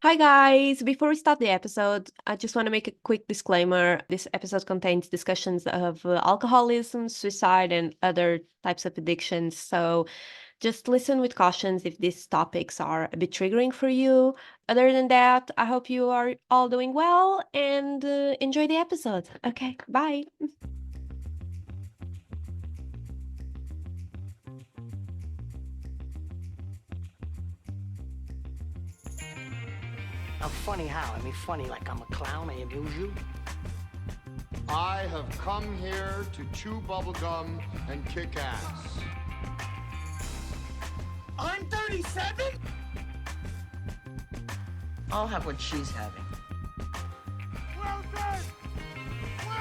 Hi guys! Before we start the episode, I just want to make a quick disclaimer. This episode contains discussions of alcoholism, suicide, and other types of addictions. So just listen with cautions if these topics are a bit triggering for you. Other than that, I hope you are all doing well and enjoy the episode. Okay, bye. I'm funny how? I mean, funny like I'm a clown, I amuse you? I have come here to chew bubblegum and kick ass. I'm 37? I'll have what she's having.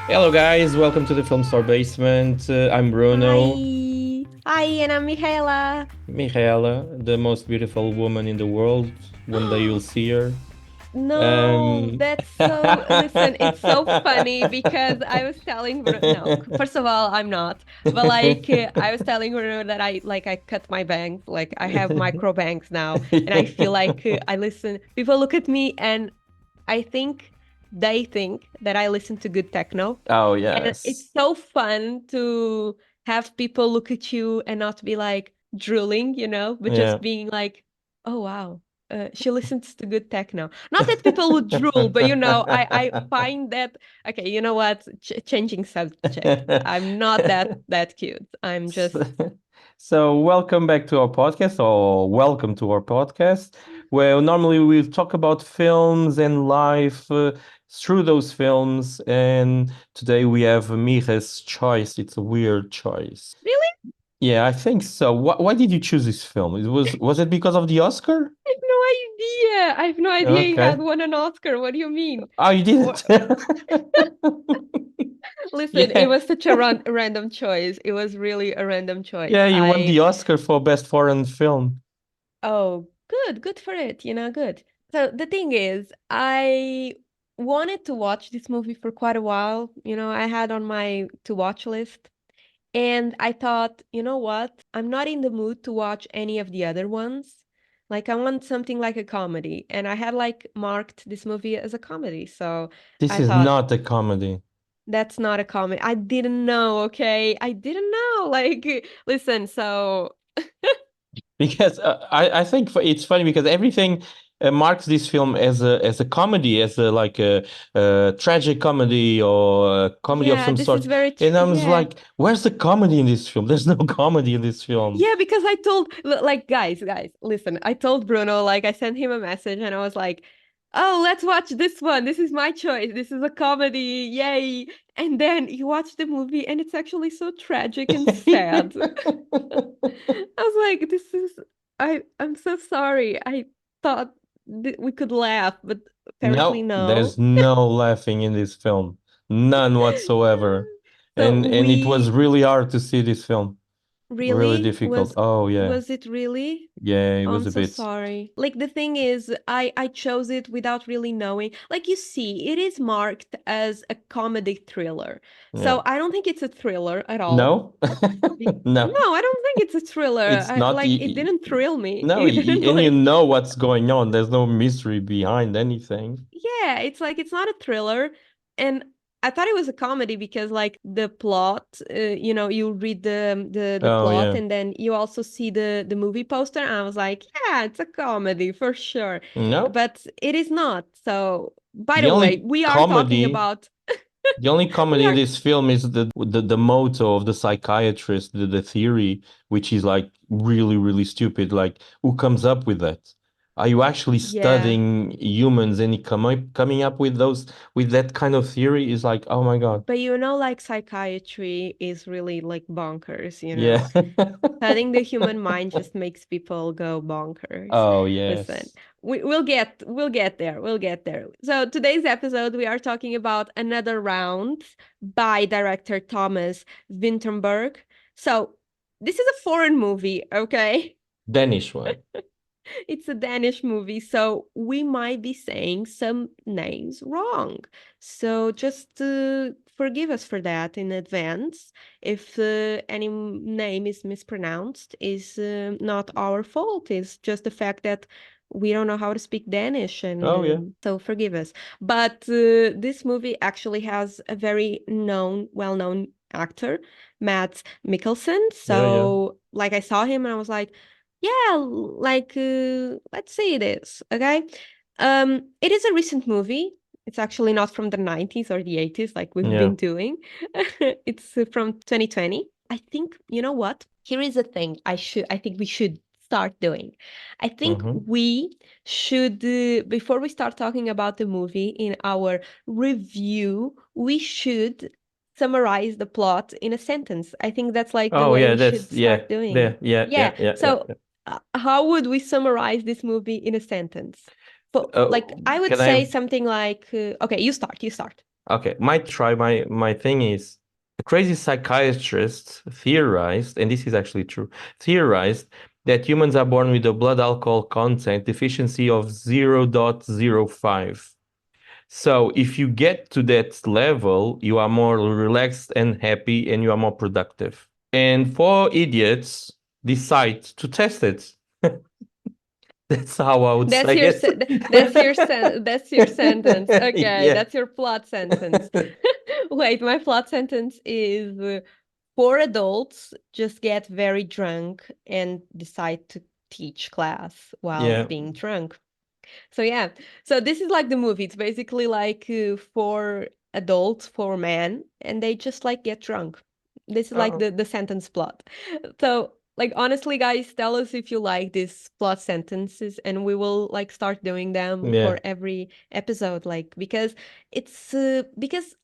Hello, guys. Welcome to the Film Store Basement. I'm Bruno. Hi, and I'm Mihaela. Mihaela, the most beautiful woman in the world. One day you'll see her. No, that's so. Listen, it's so funny because I was telling Bruno. No, first of all, I'm not. But I was telling Bruno that I cut my bangs. Like I have micro bangs now, and I feel like I listen. People look at me, and I think they think that I listen to good techno. Oh, And yes. it's so fun to have people look at you and not be like drooling, but Yeah. just being like, oh, wow. She listens to good techno. Not that people would drool, but I find that okay. You know what? Changing subject. I'm not that cute. I'm just So, welcome back to our podcast, or welcome to our podcast, where normally we talk about films and life through those films. And today we have Miha's choice. It's a weird choice. really. Yeah, I think so. Why did you choose this film? Was it because of the Oscar? I have no idea. I have no idea he Okay. had won an Oscar. What do you mean? Oh, you didn't? Listen, it Yeah. was such a random choice. It was really a random choice. Yeah, you won the Oscar for Best Foreign Film. Oh, good for it, good. So the thing is, I wanted to watch this movie for quite a while. I had on my to watch list, and I thought, you know what? I'm not in the mood to watch any of the other ones. Like I want something like a comedy, and I had like marked this movie as a comedy. So This I is thought not a comedy. that's not a comedy. I didn't know, okay? I didn't know. Like, listen, so Because I think it's funny because everything marks this film as a comedy, as a tragic comedy or a comedy of yeah, some this is sort. very And I was yeah. like, where's the comedy in this film? There's no comedy in this film. Yeah, because I told like guys, listen, I told Bruno, like I sent him a message and I was like, "Oh, let's watch this one. This is my choice. This is a comedy. Yay." And then you watch the movie and it's actually so tragic and sad. I was like, "This is I'm so sorry. I thought we could laugh, but apparently No, no." there's no laughing in this film. None whatsoever. So And it was we really hard to see this film. Really really difficult. Oh yeah. was it really? Yeah, it Oh, was I'm a so bit. sorry. Like the thing is, I chose it without really knowing. Like you see, it is marked as a comedy thriller. Yeah. So I don't think it's a thriller at all. No? No. No, I don't think it's a thriller. It's not Like it didn't thrill me. no, It didn't and you like know what's going on. There's no mystery behind anything. yeah, it's like it's not a thriller. And I thought it was a comedy because like the plot, you read the Oh plot yeah. and then you also see the movie poster and I was like, yeah, it's a comedy for sure. No. But it is not. So, by The the way, only we are talking comedy about The only we comedy in are this film is the motto of the psychiatrist, the theory, which is like really, really stupid. Like, who comes up with that? Are you actually yeah. studying humans and coming up with that kind of theory is like, oh my God. But like psychiatry is really like bonkers. Yeah. Studying the human mind just makes people go bonkers. Oh, Listen, yes. we'll get there. We'll get there. So today's episode, we are talking about Another Round by director Thomas Vinterberg. So this is a foreign movie, okay? Danish one. It's a Danish movie, so we might be saying some names wrong. So just forgive us for that in advance. If any name is mispronounced, is not our fault. It's just the fact that we don't know how to speak Danish, and Oh yeah. so forgive us. But this movie actually has a very well-known actor, Mads Mikkelsen. Yeah, yeah. So, like, I saw him and I was like, yeah, like, let's see this, okay? It is a recent movie. It's actually not from the 90s or the 80s like we've Yeah. been doing. It's from 2020. I think, you know what? Here is a thing I think we should start doing. I think Mm-hmm. we should, before we start talking about the movie in our review, we should summarize the plot in a sentence. I think that's like the Oh way yeah, we should that's start yeah, doing. yeah, yeah, yeah, Yeah. yeah, yeah, So, yeah. how would we summarize this movie in a sentence? But like, Oh, I would can I say have something like, okay, you start, you start. okay, might try my thing is a crazy psychiatrist theorized, and this is actually true, theorized that humans are born with a blood alcohol content deficiency of 0.05. So if you get to that level, you are more relaxed and happy and you are more productive. And four idiots decide to test it. That's how I would That's say your it. se that's your that's your sentence. Okay, Yeah. that's your plot sentence. Wait, my plot sentence is four adults just get very drunk and decide to teach class while Yeah. being drunk. So yeah, so this is like the movie. It's basically like four adults, four men, and they just like get drunk. This is like Oh, the sentence plot. So like honestly, guys, tell us if you like these plot sentences, and we will like start doing them yeah. for every episode. Like because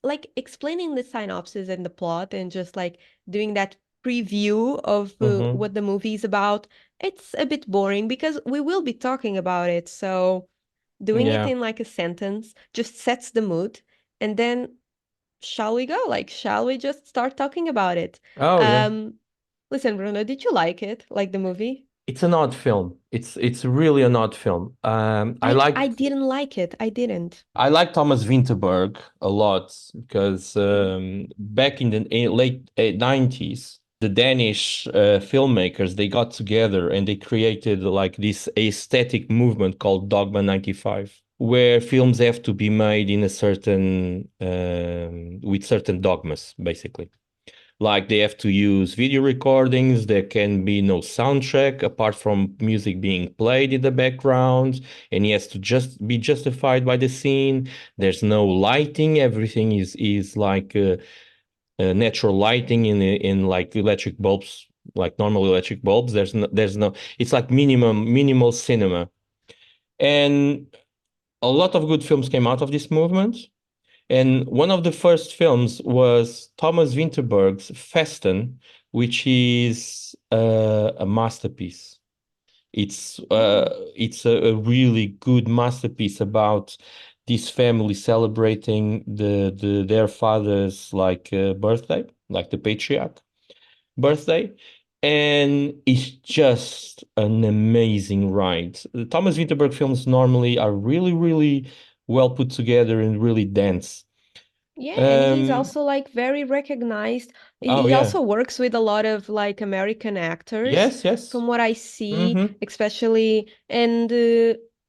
like explaining the synopsis and the plot and just like doing that preview of Mm-hmm. what the movie is about, it's a bit boring because we will be talking about it. So doing it Yeah. in like a sentence just sets the mood. And then shall we go? Like, shall we just start talking about it? Oh, yeah. Um, Listen, Bruno, did you like it? Like the movie? It's an odd film. It's really an odd film. I didn't like it. I didn't. I like Thomas Vinterberg a lot because back in the late 90s, the Danish filmmakers they got together and they created like this aesthetic movement called Dogma 95, where films have to be made in a certain with certain dogmas, basically. Like they have to use video recordings. There can be no soundtrack apart from music being played in the background, and he has to just be justified by the scene. There's no lighting. Everything is like natural lighting in like electric bulbs, like normal electric bulbs. There's no. It's like minimal cinema, and a lot of good films came out of this movement. And one of the first films was Thomas Vinterberg's Festen, which is a masterpiece. Mm. It's a really good masterpiece about this family celebrating their father's like birthday, like the patriarch birthday. And it's just an amazing ride. The Thomas Vinterberg films normally are really well put together and really dense. Yeah, and he's Um, also like very recognized. oh He yeah. also works with a lot of like American actors, Yes, yes. from what I see, Mm-hmm. especially, and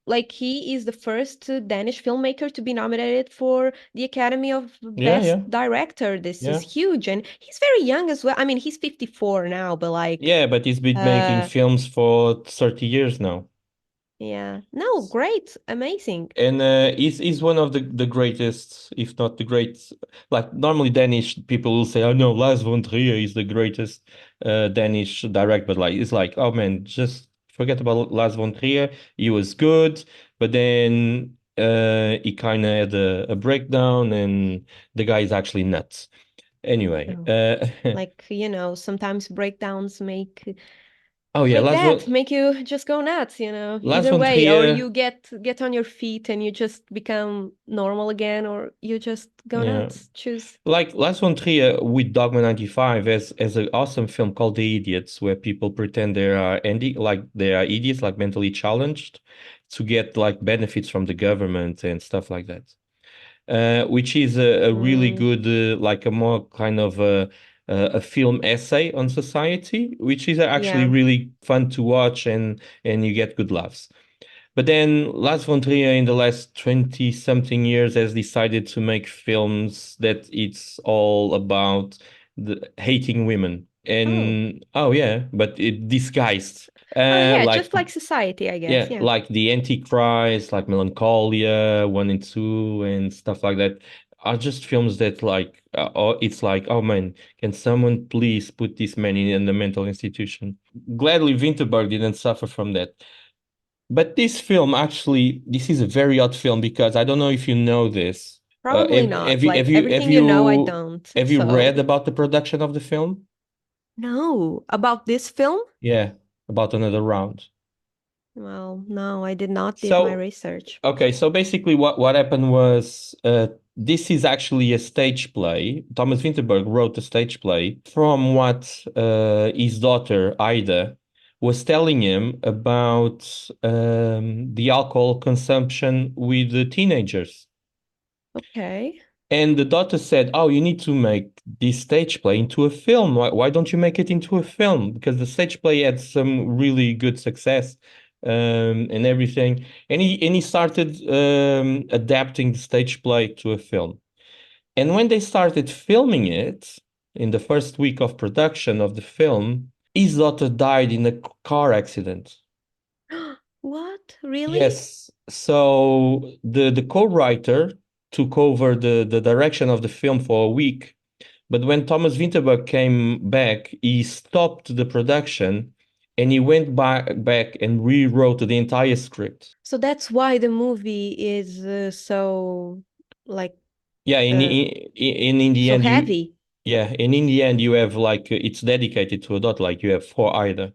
like he is the first Danish filmmaker to be nominated for the Academy of Yeah, Best yeah, Director. This is yeah. huge, and he's very young as well. I mean, he's 54 now, but like, Yeah, but he's been making uh, films for 30 years now. yeah, no, great, amazing. And he's one of the greatest, if not the great. Like normally Danish people will say, "Oh no, Lars von Trier is the greatest Danish director." But like it's like, oh man, just forget about Lars von Trier. He was good, but then he kind of had a breakdown, and the guy is actually nuts. Anyway, Oh, like, sometimes breakdowns oh yeah, make you just go nuts, Lars either von way, or you Trier. get on your feet and you just become normal again, or you just go Yeah. nuts. Choose. Like Lars von Trier with Dogma 95 as an awesome film called The Idiots, where people pretend they are idiots, like mentally challenged, to get like benefits from the government and stuff like that. Which is a really Mm, good, like a more kind of a film essay on society, which is actually yeah. really fun to watch and you get good laughs. But then Lars von Trier in the last 20 something years has decided to make films that it's all about hating women. Oh. And oh yeah, but it disguised. Oh yeah, Like just like Society, I guess. yeah, Yeah. like the Antichrist, like Melancholia 1 and 2 and stuff like that are just films that like it's like, oh man, can someone please put this man in a mental institution? Gladly Winterberg didn't suffer from that. But this film actually, this is a very odd film because I don't know if you know this. Probably Have not. you Like everything I don't. have you read So about the production of the film? no. About this film? Yeah, about Another Round. Well, no, I did not did my So research. okay, so basically what happened was this is actually a stage play. Thomas Vinterberg wrote a stage play from what his daughter Ida was telling him about the alcohol consumption with the teenagers. Okay. And the daughter said, "Oh, you need to make this stage play into a film. Why don't you make it into a film? Because the stage play had some really good success and everything." And he started adapting the stage play to a film. And when they started filming it, in the first week of production of the film, his daughter died in a car accident. What? Really? Yes. So the co-writer took over the direction of the film for a week. But when Thomas Vinterberg came back, he stopped the production and he went back and rewrote the entire script. So that's why the movie is so like Yeah, uh in the so end heavy. and in the end you have like it's dedicated to a daughter, like you have for Ida.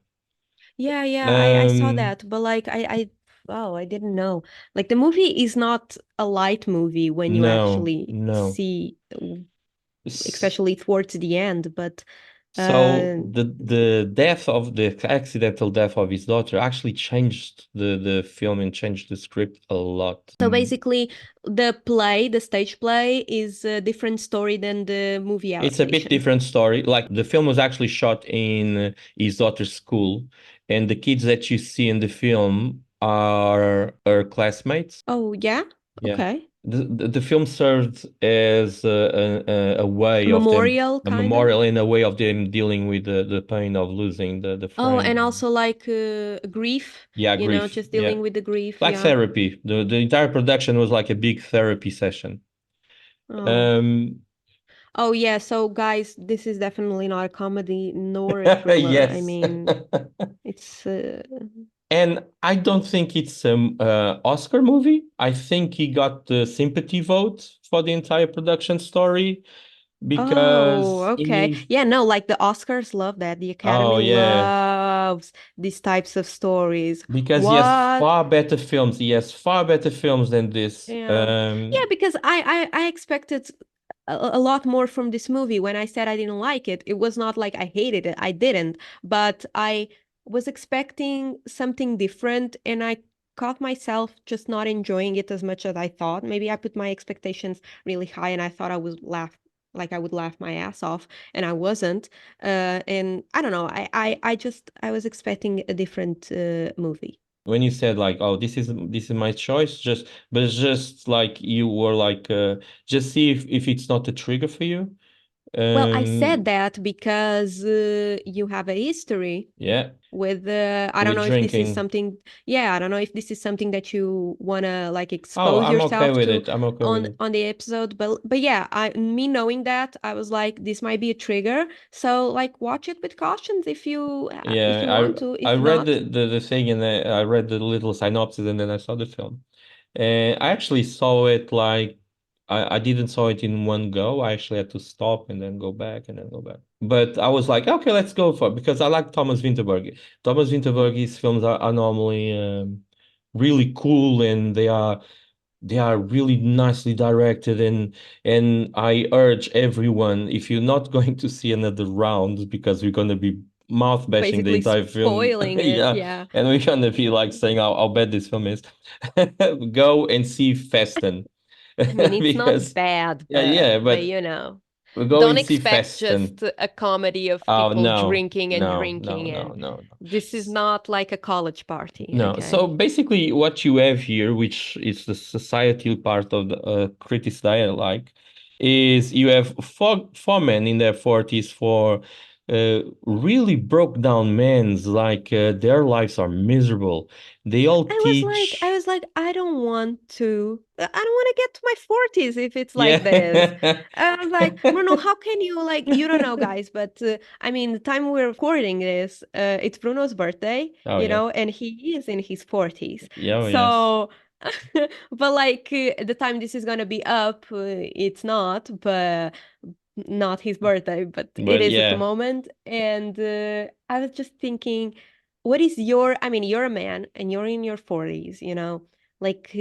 Yeah, yeah, I saw Um, that, but like I oh, I didn't know. Like the movie is not a light movie when you no, actually no. see, S- especially towards the end, but So uh the death of the accidental death of his daughter actually changed the film and changed the script a lot. so basically the stage play is a different story than the movie It's a bit adaptation. different story. Like the film was actually shot in his daughter's school, and the kids that you see in the film are her classmates. Oh, yeah? Yeah. Okay. The film served as a A way of them, memorial a kind of? memorial in a way of them dealing with the pain of losing the Oh, and friend. also like grief, Yeah, grief. just Yeah. dealing with the grief, Like yeah. therapy. The entire production was like a big therapy session. Oh. Um, Oh yeah, so guys, this is definitely not a comedy nor a thriller. I yes. mean, it's And I don't think it's an Oscar movie. I think he got the sympathy vote for the entire production story oh, because okay. he, Yeah, no, like the Oscars love that. The oh Academy yeah, loves these types of stories. because he has What? far better films. He has far better films than this. Yeah. Yeah, because I expected a lot more from this movie. When I said I didn't like it, it was not like I hated it. I didn't, but I was expecting something different and I caught myself just not enjoying it as much as I thought. Maybe I put my expectations really high and I thought I would laugh like I would laugh my ass off and I wasn't. And I don't know. I was expecting a different movie. When you said like, oh, this is my choice, just but it's just like you were like, just see if it's not a trigger for you. Well, I said Um, that because you have a history yeah, with I don't with know if this is drinking. something, yeah, I don't know if this is something that you want to like Oh, expose I'm okay yourself with to it. I'm okay with it. on the episode, but yeah, I me knowing that, I was like this might be a trigger, so like watch it with cautions if Yeah, you want to, I if read not. the thing and I read the little synopsis and then I saw the film. And I actually saw it like I didn't saw it in one go. I actually had to stop and then go back and then go back. But I was like, okay, let's go for it because I like Thomas Vinterberg. Thomas Vinterberg's films are normally really cool and they are really nicely directed and I urge everyone if you're not going to see another round because we're going to be mouth bashing the Basically entire film spoiling it, yeah yeah. and we're going to be like saying how bad this film is go and see Festen I mean, it's not because bad, yeah but but you know. We go Don't and see expect Fast and just a comedy of oh people no, drinking and no, no, drinking, no, and no, no. this is not like a college party, No. So okay? basically, what you have here, which is the societal part of the critics that I like, is you have four men in their 40s, for really broke down men, like their lives are miserable. They all I teach. was like, I don't want to get to my 40s if it's like this. Yeah. I was like, Bruno, how can you like, you don't know, guys, but I mean, the time we're recording this, it's Bruno's birthday, Oh yeah. and he is in his 40s. Yeah, oh, yes. So, but like the time this is gonna be up, it's not, but not his birthday, but it But is at the yeah, moment. And I was just thinking, what is your, I mean, you're a man and you're in your 40s, like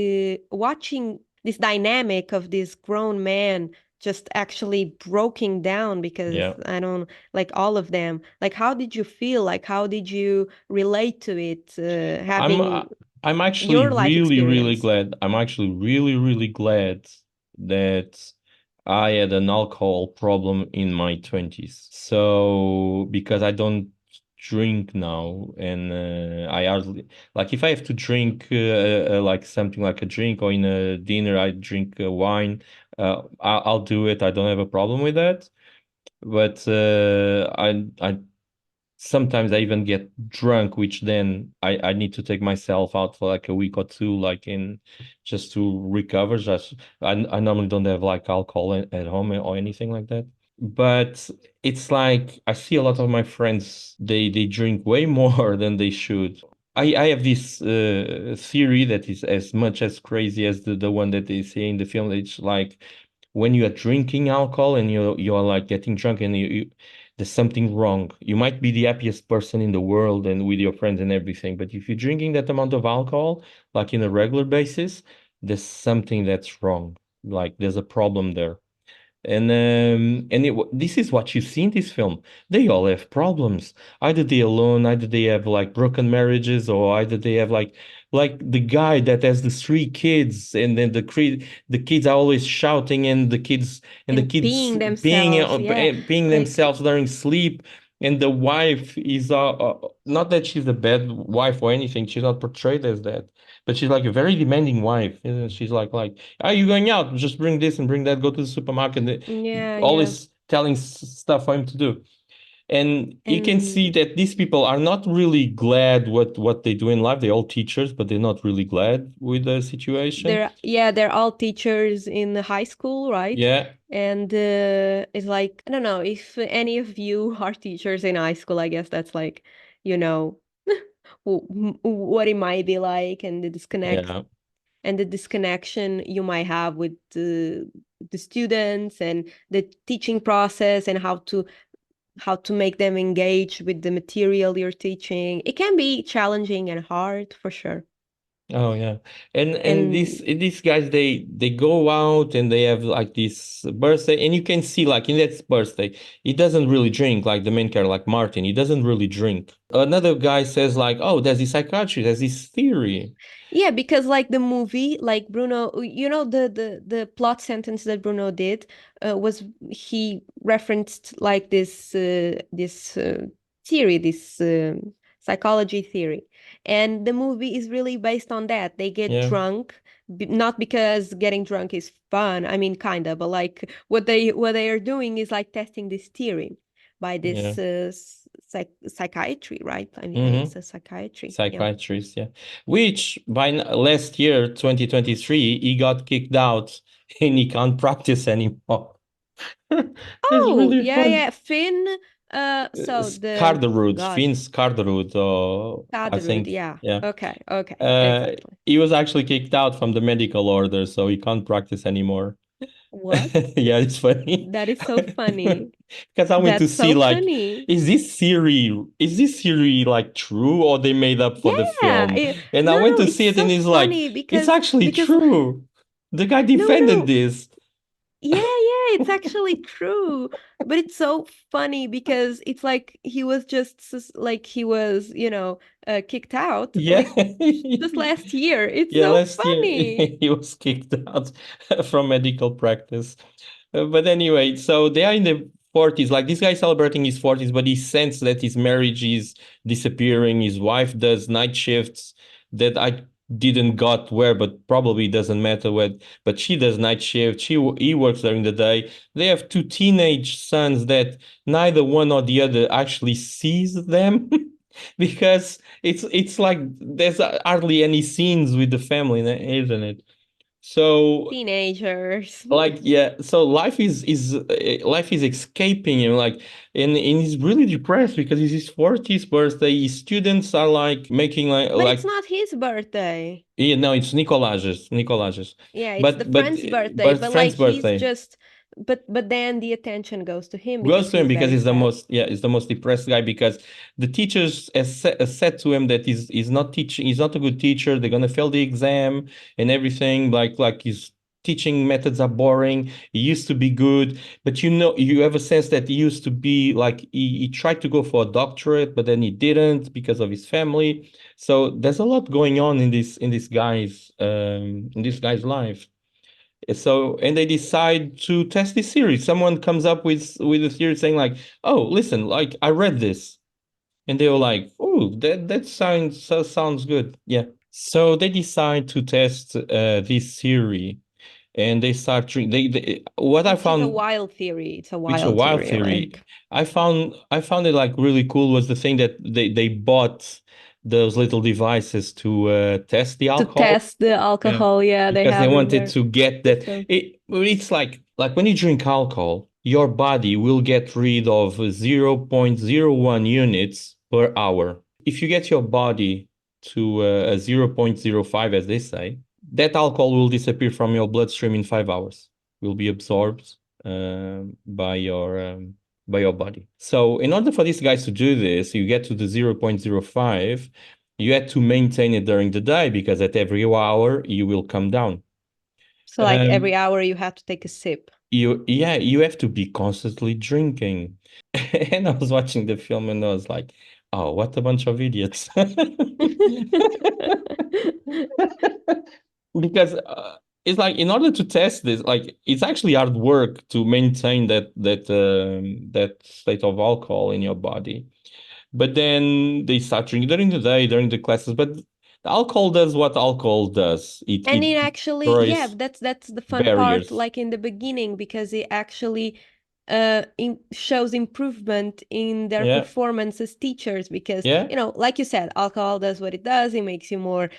watching this dynamic of this grown man just actually broken down because yeah. I don't like all of them. Like, how did you feel? Like, how did you relate to it, I'm having I'm actually your life really, really experience? glad. I'm actually really, really glad that I had an alcohol problem in my 20s. So because I don't drink now, and I hardly like if I have to drink like something like a drink or in a dinner, I drink wine. I'll do it. I don't have a problem with that. But I sometimes I even get drunk, which then I need to take myself out for like a week or two, like in just to recover. Just I normally don't have like alcohol at home or anything like that. But it's like I see a lot of my friends, they drink way more than they should. I have this theory that is as much as crazy as the one that they say in the film. It's like when you are drinking alcohol and you're like getting drunk and there's something wrong. You might be the happiest person in the world and with your friends and everything, but if you're drinking that amount of alcohol, like in a regular basis, there's something that's wrong. Like there's a problem there. This is what you see in this film. They all have problems. Either they alone, either they have like broken marriages, or either they have like the guy that has the three kids, and then the kids are always shouting, and the And kids being themselves, yeah. peeing Like, themselves during sleep. And the wife is not that she's a bad wife or anything. She's not portrayed as that, but she's like a very demanding wife. Isn't She's like, are you going out? Just bring this and bring that. Go to the supermarket. yeah, yeah. Always telling stuff for him to do. And you can And see that these people are not really glad what they do in life. They're all teachers, but they're not really glad with the situation. they're all teachers in the high school, right? Yeah, And it's like, I don't know if any of you are teachers in high school, I guess that's like, you know, what it might be like, and yeah. the disconnection you might have with the students and the teaching process, and how to make them engage with the material you're teaching. It can be challenging and hard for sure. Oh yeah. And And these guys, they go out and they have like this birthday, and you can see like in that birthday, he doesn't really drink, like the main character, like Martin, he doesn't really drink. Another guy says like, oh, there's this psychiatry, there's this theory. yeah, because like the movie, like Bruno, the plot sentence that Bruno did was he referenced like this theory, this psychology theory, and the movie is really based on that. They get Yeah, drunk, not because getting drunk is fun. I mean, kinda, but like what they are doing is like testing this theory by yeah. this psychiatry, right? I mean, Mm-hmm. it's a psychiatry. Yeah. Psychiatrist, yeah. Which by last year, 2023, he got kicked out and he can't practice anymore. It's Oh, really yeah, fun. yeah. Finn, so the Skarderud, God, Finn Skarderud, I Kadrud, think, yeah. yeah. Okay, okay, Uh, exactly. he was actually kicked out from the medical order, so he can't practice anymore. What? Yeah, it's funny. That is so funny. Because I went to That's see so like, funny. is this theory like true or they made up for the Yeah, film? And I no, went no, to it's see it so and it's like, funny it's because actually because true. The guy no, defended no. this. Yeah, yeah, it's actually true. But it's so funny because it's like he was just like he was, kicked out Yeah. like just last year. It's Yeah, so last year funny. he was kicked out from medical practice. But anyway, so they are in the 40s. Like this guy celebrating his 40s, but he senses that his marriage is disappearing. His wife does night shifts that I didn't got where, but probably doesn't matter where. But she does night shift. He works during the day. They have two teenage sons that neither one or the other actually sees them. Because it's like there's hardly any scenes with the family, isn't it? So Teenagers. like yeah, so life is escaping him, like, and he's really depressed because it's his 40th birthday. His students are like making But it's like not his birthday. yeah, no, it's Nicolaj's, Yeah, it's the but friend's birthday, but friend's like he's birthday just but then the attention goes to him goes because to him he's because very he's the sad. most he's the most depressed guy because the teachers has said to him that he's not teaching, he's not a good teacher, they're gonna fail the exam and everything, like his teaching methods are boring. He used to be good, but you have a sense that he used to be like he tried to go for a doctorate, but then he didn't because of his family. So there's a lot going on in this guy's life. So, and they decide to test this theory. Someone comes up with a theory saying like, "Oh, listen, like I read this," and they were like, "Oh, that sounds good." Yeah. So they decide to test this theory, and they start they what I Which is a found, wild theory. It's a which a wild wild theory, theory. like I found it like really cool was the thing that they bought those little devices to test the to alcohol. test the Yeah, alcohol. Yeah, they because they have in wanted their to get that. system. It's like when you drink alcohol, your body will get rid of 0.01 units per hour. If you get your body to a 0.05, as they say, that alcohol will disappear from your bloodstream in 5 hours. Will be absorbed by your body. So in order for these guys to do this, you get to the 0.05, you had to maintain it during the day because at every hour you will come down. So like every Um, hour you have to take a sip. you have to be constantly drinking. And I was watching the film and I was like, oh, what a bunch of idiots. Because it's like in order to test this, like it's actually hard work to maintain that state of alcohol in your body. But then they start drinking during the day, during the classes. But the alcohol does what alcohol does. And It it actually, yeah, destroys that's the fun part, barriers. like in the beginning, because it actually shows improvement in their Yeah, performance as teachers. Because, yeah, like you said, alcohol does what it does. It makes you more,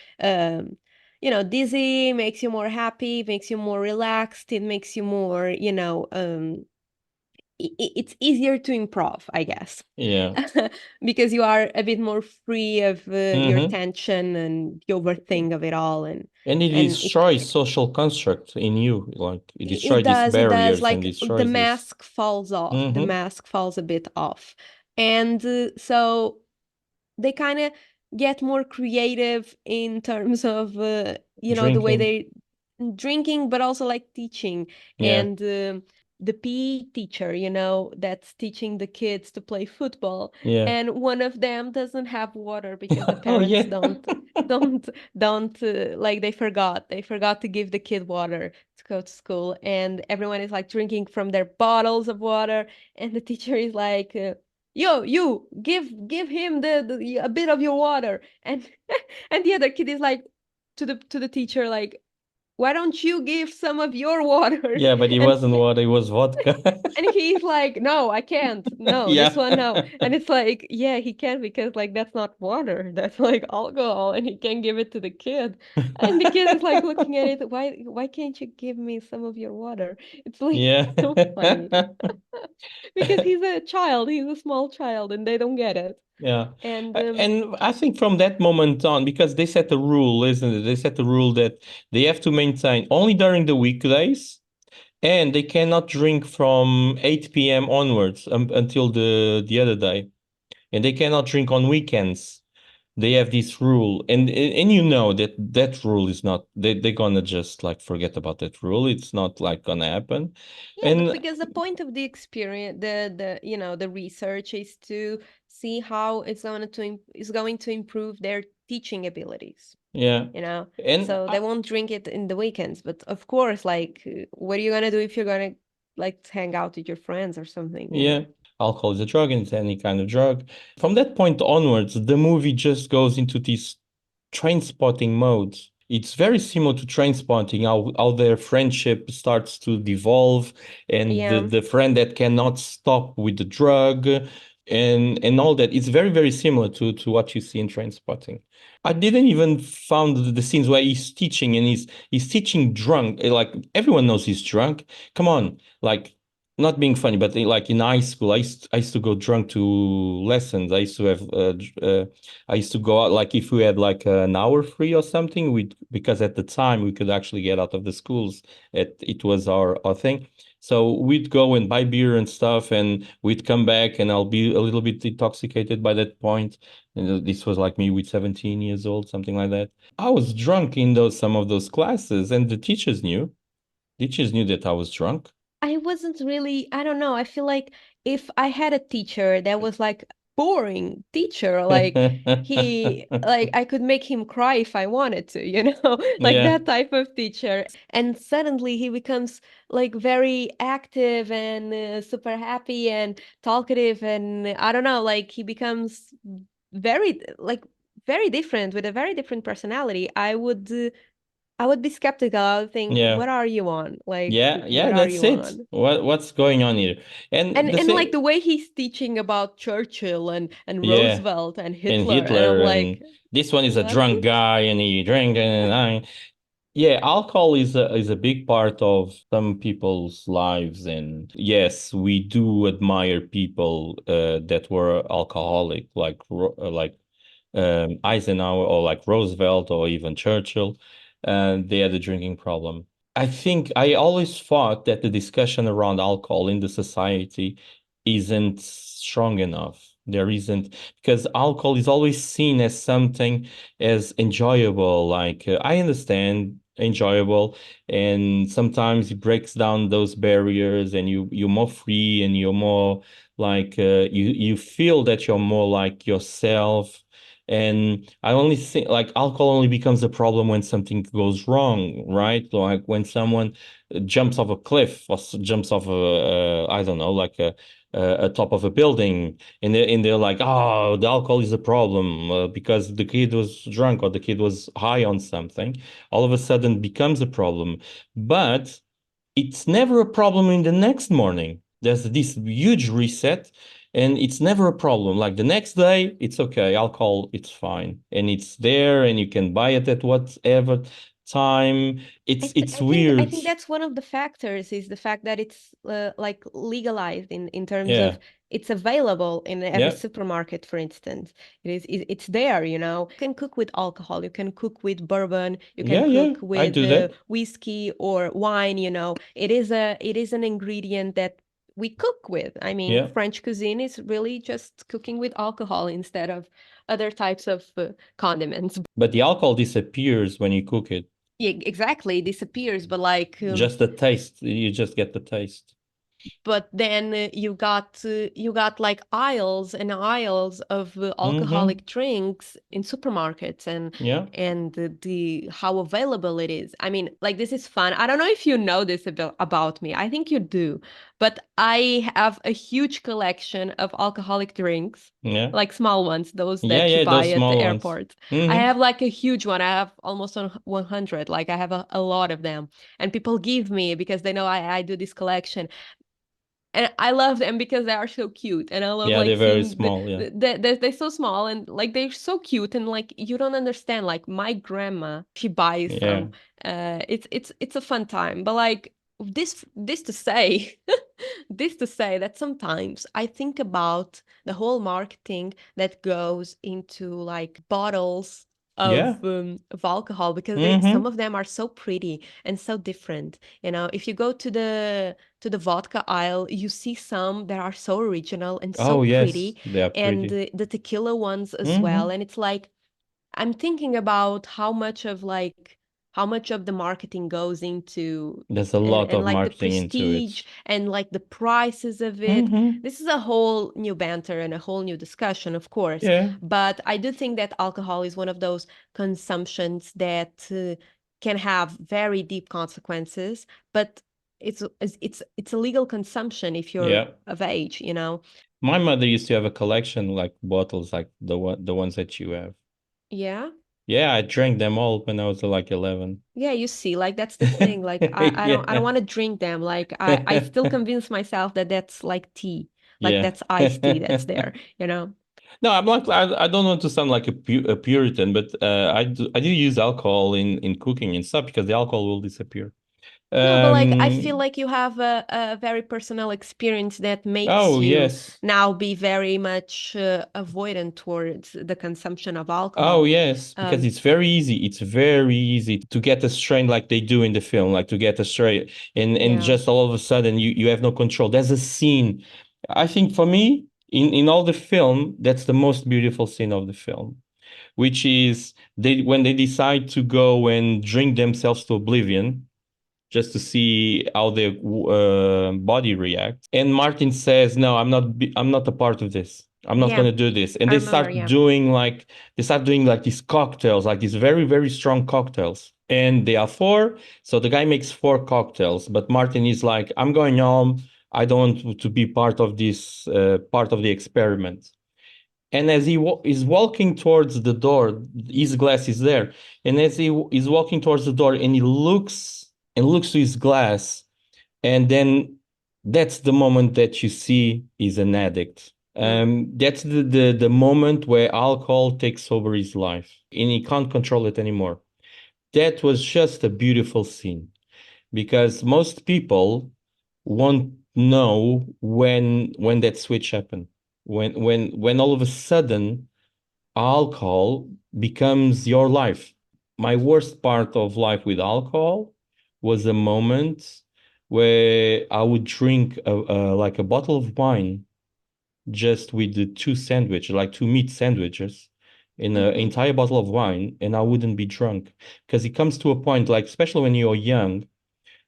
dizzy, makes you more happy, makes you more relaxed. It makes you more, it's easier to improv, I guess, yeah. because you are a bit more free of your Hmm. tension and the overthink of it all, and And it and destroys social construct in you. Like it it destroys these does, it does. barriers and Like the destroys this. mask falls off. The Hmm. mask falls a bit off, and so they kind of get more creative in terms of the way Drinking. they drinking, but also like teaching. Yeah, And the PE teacher, that's teaching the kids to play football, yeah. and one of them doesn't have water because the Oh parents yeah. don't like they forgot to give the kid water to go to school, and everyone is like drinking from their bottles of water, and the teacher is like, yo, you give him a bit of your water, and and the other kid is like to the teacher like, why don't you give some of your water? Yeah, but it and wasn't water, it was vodka. and he's like, no, I can't, no, this Yeah. one, no. And it's like, yeah, he can, because like that's not water, that's like alcohol, and he can give it to the kid. And the kid is like looking at it, why can't you give me some of your water? It's like Yeah. so funny, because he's a small child, and they don't get it. Yeah. And And I think from that moment on, because they set a rule, isn't it? They set a rule that they have to maintain only during the weekdays, and they cannot drink from 8 p.m. onwards until the other day. And they cannot drink on weekends. They have this rule, and you know that that rule is not, they're gonna just like forget about that rule. It's not like gonna happen. yeah, but And because the point of the experience, the research is to see how it's going to improve their teaching abilities. yeah, and So they won't drink it in the weekends. But of course, like, what are you gonna do if you're gonna like to hang out with your friends or something, you Yeah, know. alcohol is a drug and it's any kind of drug. From that point onwards, the movie just goes into this train spotting mode. It's very similar to train spotting, how their friendship starts to devolve, and Yeah. the friend that cannot stop with the drug and all that. It's very, very similar to what you see in train spotting. I didn't even found the scenes where he's teaching and he's teaching drunk. Like everyone knows he's drunk. Come on, like not being funny, but like in high school, I used to go drunk to lessons. I used to have I used to go out like if we had like an hour free or something, we because at the time we could actually get out of the schools. It was our thing. So we'd go and buy beer and stuff, and we'd come back, and I'll be a little bit intoxicated by that point. And this was like me with 17 years old, something like that. I was drunk in those some of those classes, and the teachers knew. Teachers knew that I was drunk. I wasn't really, I don't know. I feel like if I had a teacher that was like boring teacher, like like I could make him cry if I wanted to, you know, like Yeah, that type of teacher. And suddenly he becomes like very active and super happy and talkative. And I don't know, like he becomes very, like, very different with a very different personality. I would be skeptical. I would think, yeah. what are you on? Like, Yeah, yeah, what are that's you it. on? What's going on here? And the And like same, the way he's teaching about Churchill and yeah, Roosevelt and and Hitler, and I'm Hitler, like, and this one is a what? drunk guy, and he drank, and yeah, alcohol is a big part of some people's lives, and yes, we do admire people that were alcoholic, like Eisenhower or like Roosevelt or even Churchill, and they had a drinking problem. I think I always thought that the discussion around alcohol in the society isn't strong enough. There isn't, because alcohol is always seen as something as enjoyable. Like I understand enjoyable, and sometimes it breaks down those barriers, and you're more free, and you're more like you feel that you're more like yourself. And I only think like alcohol only becomes a problem when something goes wrong, right? Like when someone jumps off a cliff or jumps off I don't know, like a top of a building, and they're like, oh, the alcohol is a problem because the kid was drunk or the kid was high on something. All of a sudden becomes a problem, but it's never a problem in the next morning. There's this huge reset, and it's never a problem. Like the next day, it's okay. Alcohol, it's fine. And it's there, and you can buy it at whatever time. It's I weird. think that's one of the factors is the fact that it's like legalized in terms Yeah. of it's available in every Yeah. supermarket, for instance. It's there, you know. You can cook with alcohol, you can cook with bourbon, you can Yeah, yeah. cook I with do that. whiskey or wine, you know. It is an ingredient that we cook with. I mean, Yeah. French cuisine is really just cooking with alcohol instead of other types of condiments. But the alcohol disappears when you cook it. Yeah, exactly, it disappears, but like Just the taste. You just get the taste. but then you got like aisles and aisles of Mm-hmm. alcoholic drinks in supermarkets Yeah. and the how available it is. I mean, like this is fun. I don't know if you know this about me. I think you do, but I have a huge collection of alcoholic drinks, Yeah. like small ones, those Yeah, that you yeah, buy those at the small ones. airport. I Mm-hmm. have like a huge one. I have almost 100. Like I have a lot of them, and people give me because they know I do this collection, and I love them because they are so cute, and I love Yeah, they're like very seeing small. Yeah. they're so small and like they're so cute, and like you don't understand. Like my grandma, she buys Yeah. some. It's a fun time, but like this to say, this to say that sometimes I think about the whole marketing that goes into like bottles Yeah. of alcohol because some Mm-hmm. of them are so pretty and so different. You know, if you go to the vodka aisle, you see some that are so original and so Oh, yes, pretty, they are and pretty. the tequila ones as well. Mm-hmm. And it's like I'm thinking about how much of the marketing goes into There's a lot and of like the marketing into it. prestige and like the prices of it. Mm-hmm. This is a whole new banter and a whole new discussion, of course. Yeah. But I do think that alcohol is one of those consumptions that can have very deep consequences, but it's a legal consumption if you're Yeah. of age, you know. My mother used to have a collection like bottles like the ones that you have. Yeah. Yeah, I drank them all when I was like 11. Yeah, you see, like that's the thing. Like I don't Yeah. want to drink them. Like I still convince myself that that's like tea. Like Yeah. that's iced tea that's there, you know. No, I'm like I don't want to sound like a Puritan, but I do use alcohol in cooking and stuff because the alcohol will disappear. No, but like I feel Um, like you have a very personal experience that makes oh you yes. now be very much avoidant towards the consumption of Oh alcohol. yes, because Um, it's very easy. It's very easy to get a strain like they do in the film, like to get a strain, and yeah. just all of a sudden you have no control. There's a scene. I think for me, in all the film, that's the most beautiful scene of the film, which is they when they decide to go and drink themselves to oblivion just to see how their body reacts. And Martin says, "No, I'm not a part of this. I'm not Yeah, going to do this." And I remember, yeah. they start doing like these cocktails, like these very very strong cocktails. And they are four, so the guy makes four cocktails, but Martin is like, "I'm going home. I don't want to be part of this part of the experiment." And as is walking towards the door, his glass is there. And as he is walking towards the door, and he looks to his glass, and then that's the moment that you see he's an addict. Mm. That's the moment where alcohol takes over his life, and he can't control it anymore. That was just a beautiful scene because most people won't know when that switch happened. When all of a sudden alcohol becomes your life. My worst part of life with alcohol was a moment where I would drink like a bottle of wine just with the two sandwiches, like two meat sandwiches, in an Mm-hmm. entire bottle of wine, and I wouldn't be drunk. Because it comes to a point, like especially when you're young,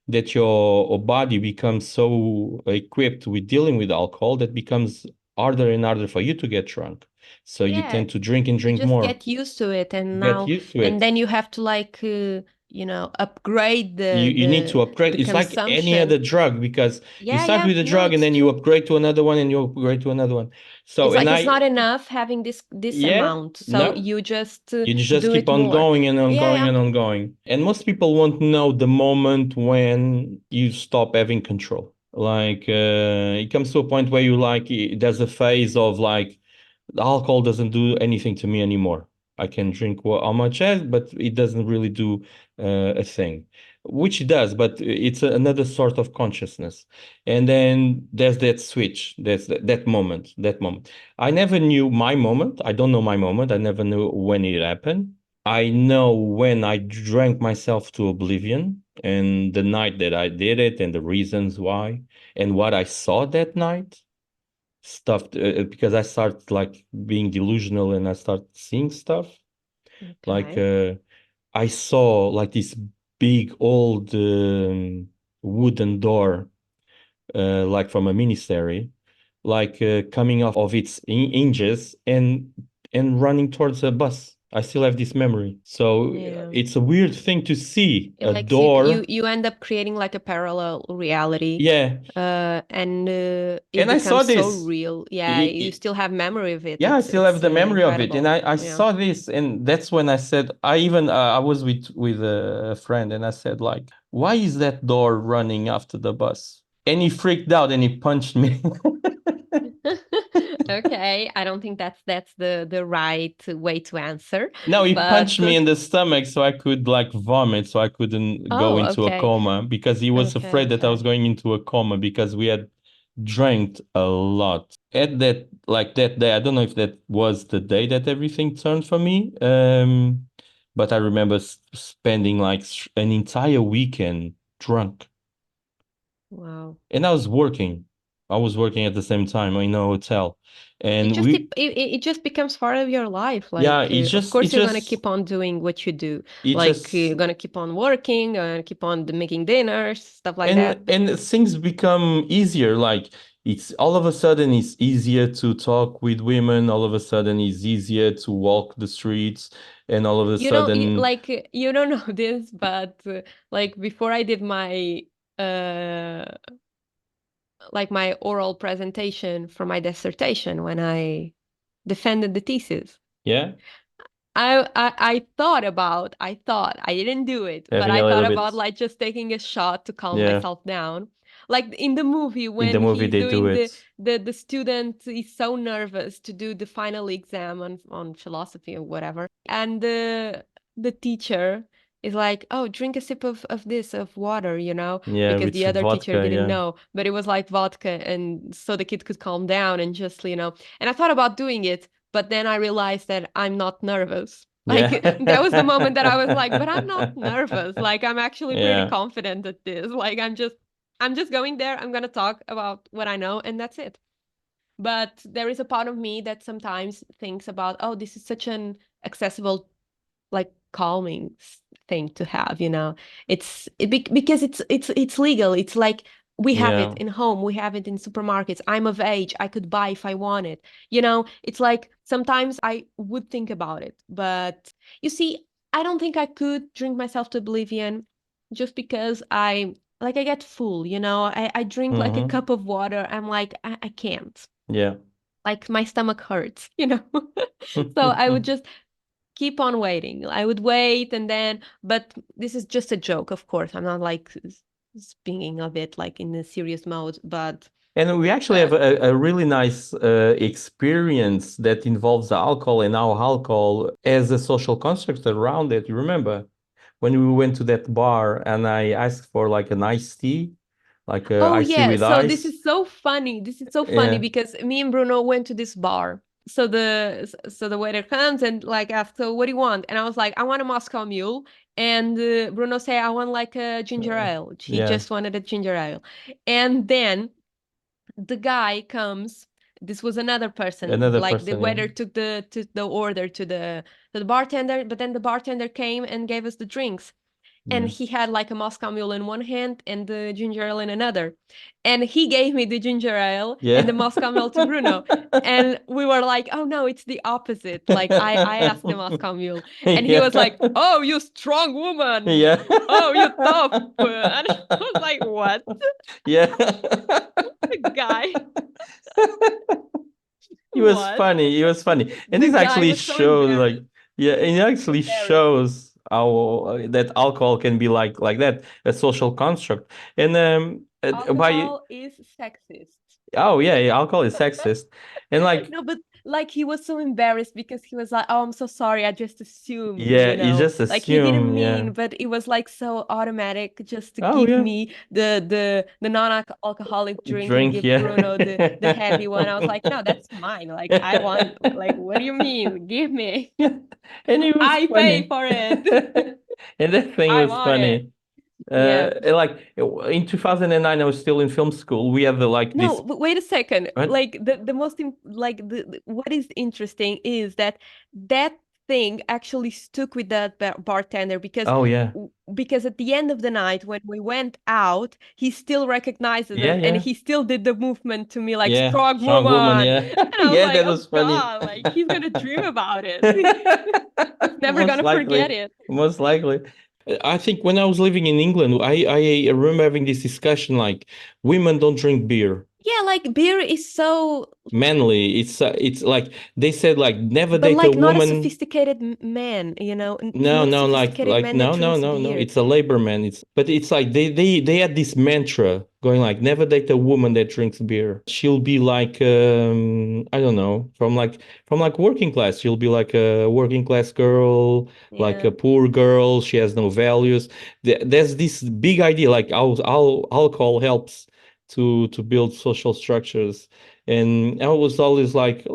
that your body becomes so equipped with dealing with alcohol that becomes harder and harder for you to get drunk. So you Yeah, tend to drink and you drink just more, get used to it, and get now used to and it. then you have to like you know, upgrade You need to upgrade. the It's like any consumption. other drug because you Yeah, start yeah, with a no, drug and it's then you true. upgrade to another one and you upgrade to another one. So, It's and like it's not I, enough having this yeah, amount, so no, you just you just do keep it on more. going and on Yeah, going yeah. and on going. And most people won't know the moment when you stop having control. Like, it comes to a point where you like, there's a phase of like, alcohol doesn't do anything to me anymore. I can drink how much as, but it doesn't really do a thing, which it does, but it's another sort of consciousness. And then there's that switch. There's that moment. That moment. I never knew my moment. I don't know my moment. I never knew when it happened. I know when I drank myself to oblivion and the night that I did it and the reasons why and what I saw that night stuff because I start like being delusional and I start seeing stuff like Okay. I saw like this big old wooden door like from a miniserie like coming off of its hinges and running towards a bus. I still have this memory. So Yeah. it's a weird thing to see a Like you door. you end up creating like a parallel reality, Yeah. and it And I saw becomes so this. real. Yeah, It, you it, still have memory of it. Yeah, I still have It's the memory of it, and incredible. I Yeah. saw this, and that's when I said I even I was with a friend, and I said like, why is that door running after the bus? And he freaked out and he punched me. Okay, I don't think that's the right way to answer, No, he but punched me in the stomach so I could like vomit, so I couldn't go oh, into a okay, coma because he was okay, afraid that I was okay. going into a coma because we had drank a lot. At that like that day, I don't know if that was the day that everything turned for me. But I remember spending like an entire weekend drunk. Wow. And I was working. I was working at the same time in a hotel. It And just we it just becomes part of your life. yeah, Like, of course, you're gonna it keep on doing what you do. Like, just you're gonna keep on working, keep on making dinners, stuff like that. But and things become easier like it's all of a sudden it's easier to talk with women, all of a sudden it's easier to walk the streets, and all of a you don't sudden like you don't know this, but like before I did my uh like my oral presentation for my dissertation when I defended the thesis. Yeah, I thought I didn't do it, but having I a thought little bit. about like just taking a shot to calm Yeah, myself down. Like in the movie in the when movie he's they do doing it. the student is so nervous to do the final exam on philosophy or whatever. And the teacher is like, "Oh, drink a sip of this of water, you know, Yeah, because with the other teacher vodka. didn't Yeah, know, but it was like vodka and so the kid could calm down and just, you know. And I thought about doing it, but then I realized that I'm not nervous. Like yeah, that was the moment that I was like, but I'm not nervous. Like I'm actually pretty yeah. confident at this. Like I'm just going there. I'm gonna talk about what I know and that's it. But there is a part of me that sometimes thinks about, oh, this is such an accessible like calming thing to have, you know. Because it's legal. It's like we have it Yeah. in home, we have it in supermarkets. I'm of age, I could buy if I want it, you know. It's like sometimes I would think about it, but you see, I don't think I could drink myself to oblivion just because I get full, you know. I drink like a Mm-hmm. cup of water, I'm like I can't, Yeah. like my stomach hurts, you know. So I would just keep on waiting. I would wait and then, but this is just a joke, of course. I'm not like speaking of it like in a serious mode, but And we actually uh, have a really nice experience that involves alcohol and how alcohol as a social construct around it. You remember when we went to that bar and I asked for like an iced tea, like oh iced tea yeah. with So this ice? is so funny. This is so funny Yeah, because me and Bruno went to this bar. So the waiter comes and like asks, so what do you want? And I was like, I want a Moscow Mule. And Bruno say, I want like a ginger ale. He yeah, just wanted a ginger ale. And then the guy comes. This was another person. another Like the person. Yeah, waiter took the order to the bartender, but then the bartender came and gave us the drinks. And yeah, he had like a Moscow Mule in one hand and the ginger ale in another. And he gave me the ginger ale and yeah. the Moscow Mule to Bruno. And we were like, oh no, it's the opposite. Like I asked the Moscow Mule, and he Yeah, was like, oh, you strong woman. yeah, Oh, you tough. And I was like, what? yeah. The guy. It was What? funny. It was funny, and The this guy actually was so shows, like, embarrassed. yeah, it actually Embarrassed. shows how that alcohol can be like that, a social construct. And by Alcohol is sexist. oh yeah, yeah, alcohol is sexist, and like No, but like he was so embarrassed because he was like, "Oh, I'm so sorry. I just assumed, yeah, you you know." just Like he didn't assume, yeah. mean, but it was like so automatic just to Oh give yeah, me the non-alcoholic drink and drink, give yeah. Bruno the heavy one. I was like, "No, that's mine. Like I want like what do you mean? Give me. Yeah, and it was I pay funny, for it. and that thing I was want it." funny. Yeah. Like in 2009, I was still in film school. We had like No, this. but wait a second. What? Like the most like what is interesting is that that thing actually stuck with that bartender Oh yeah, because at the end of the night when we went out, he still recognizes yeah, us and yeah, he still did the movement to me like yeah. strong Strong woman, woman. yeah, And I was yeah. like, That "Oh was funny. God, like he's gonna dream about it. He's never Most gonna forget likely, it." most likely. I think when I was living in England, I remember having this discussion like women don't drink beer. Yeah, like beer is so Manly. It's like they said like never but date a like not a woman. sophisticated man, you know, No, not a no, sophisticated man that no, no, drinks no, no. beer. It's a labor man. It's like they had this mantra going like never date a woman that drinks beer. She'll be like I don't know, from like working class. She'll be like a working class girl, like a Yeah. poor girl. She has no values. There's this big idea like how alcohol helps to build social structures. And I was always like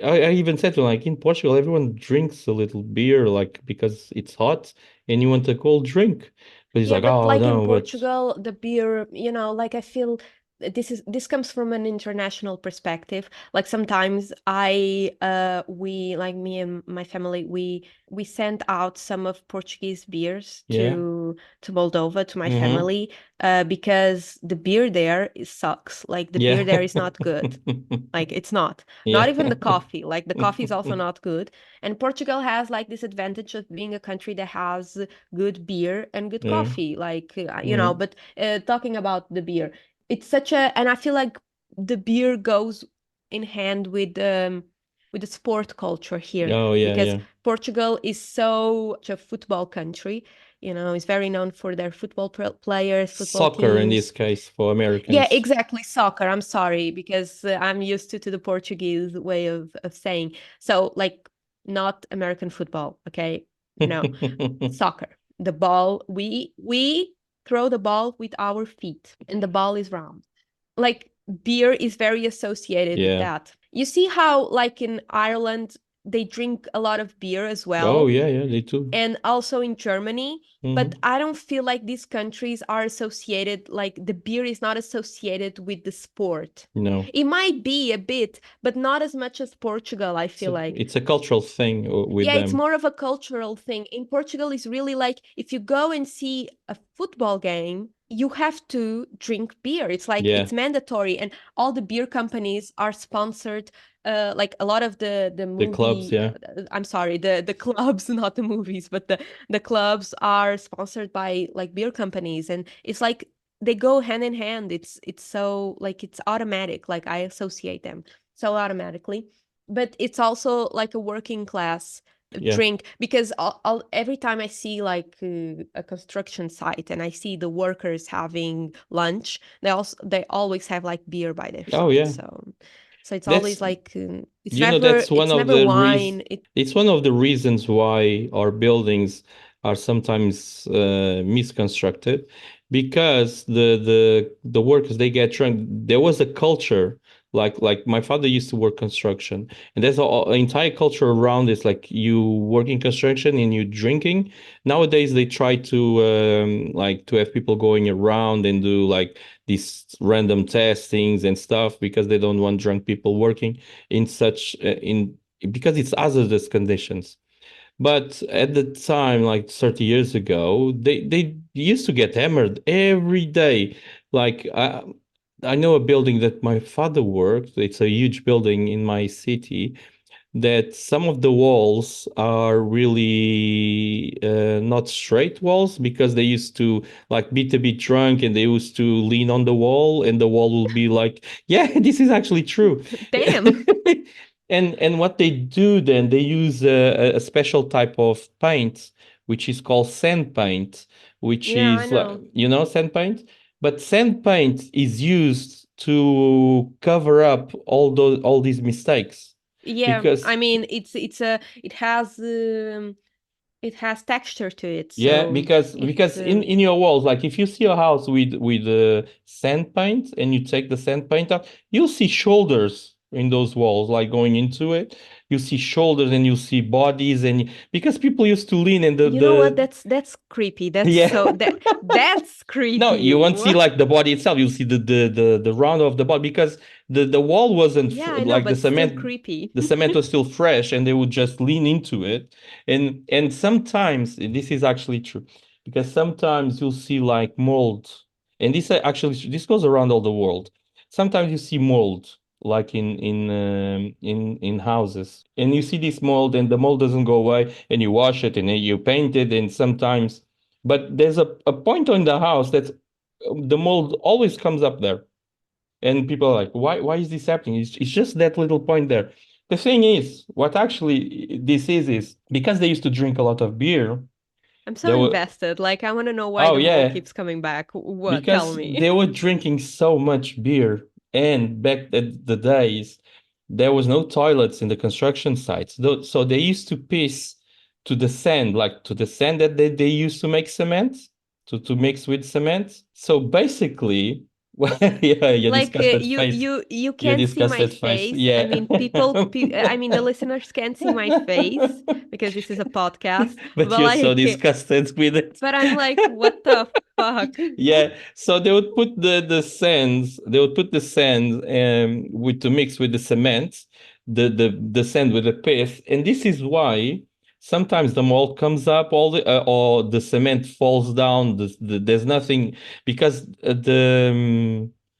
I even said to him, like in Portugal, everyone drinks a little beer, like because it's hot and you want a cold drink. But he's Yeah, like, but oh like in no, but Portugal, the beer, you know, like I feel this comes from an international perspective. Like sometimes we, like me and my family, we sent out some of Portuguese beers Yeah. to Moldova, to my Mm-hmm. family, because the beer there sucks. Like the beer Yeah. there is not good. Like it's not Yeah. even the coffee. Like the coffee is also not good. And Portugal has like this advantage of being a country that has good beer and good Yeah. coffee. Like Mm. but talking about the beer, it's such a, and I feel like the beer goes in hand with the sport culture here, Oh, yeah, because yeah. Portugal is so much a football country. It's very known for their football players, football Soccer in this teams. case for Yeah, Americans. exactly. Soccer. I'm sorry, because I'm used to the Portuguese way of saying. So, like, not American football, okay? No, soccer. The ball, we throw the ball with our feet, and the ball is round. Like, beer is very associated with Yeah. that. You see how, like, in Ireland, they drink a lot of beer as Oh, well, yeah, yeah, they too. and also in Germany. But Hmm. I don't feel like these countries are associated, like the beer is not associated with the sport. No. It might be a bit, but not as much as Portugal, I It's feel like. it's a cultural thing with Yeah, it's them. more of a cultural thing. In Portugal, it's really like if you go and see a football game, you have to drink beer. It's like Yeah. it's mandatory, and all the beer companies are sponsored. Like a lot of the The clubs, movie, yeah. I'm sorry, the clubs, not the movies, but the clubs are sponsored by like beer companies, and it's like they go hand in hand. It's so like it's automatic. Like I associate them so automatically, but it's also like a working class Yeah. drink, because every time I see like a construction site and I see the workers having lunch, they always have like beer by their Oh, side. yeah. So it's That's, always like that's one it's of never the reasons. wine. It's one of the reasons why our buildings are sometimes misconstructed, because the workers, they get drunk. There was a culture, like my father used to work construction, and there's an entire culture around this. Like you work in construction and you drinking. Nowadays they try to like to have people going around and do like these random testings and stuff, because they don't want drunk people working in such in because it's hazardous conditions. But at the time, like 30 years ago, they used to get hammered every day. Like I know a building that my father worked. It's a huge building in my city, that some of the walls are really not straight walls, because they used to like be a bit drunk, and they used to lean on the wall, and the wall will be like, yeah, this is actually true. Damn. And what they do then, they use a special type of paint, which is called sand paint, which Yeah, I is like, know. sand paint. But sand paint is used to cover up all these mistakes, Yeah, because I mean it has texture to it, yeah, so it because in your walls, like if you see a house with sand paint, and you take the sand paint out, you'll see shoulders in those walls, like going into it. You see shoulders, and you see bodies, and because people used to lean, and you know what? the That's creepy. That's yeah. so that's No, creepy. you won't see What? like the body itself. You'll see the round of the body, because the wall wasn't Yeah, I know, like but still creepy. the cement was still fresh, and they would just lean into it. And sometimes this is actually true, because sometimes you'll see like mold, and this goes around all the world. Sometimes you see mold, like in houses, and you see this mold, and the mold doesn't go away, and you wash it, and then you paint it, and sometimes, but there's a point on the house that the mold always comes up there. And people are like, why is this happening? It's just that little point there. The thing is, what actually this is because they used to drink a lot of beer. I'm so They were, invested. Like I want to know why oh the mole yeah, keeps coming back. What? Tell because me. they were drinking so much beer. And back at the days, there was no toilets in the construction sites. So they used to piss to the sand, like to the sand that they used to make cement, to mix with cement. So basically, Well, yeah, you Like disgusted face. you You can't see my disgusted face. face. I Yeah. mean, I mean, the listeners can't see my face because this is a podcast. But But you're so like, disgusted with it. but I'm like, what the fuck? Yeah, so they would put the sands, they would put the sand with to mix with the cement, the sand with the pith, and this is why sometimes the mold comes up or the cement falls down. There's nothing because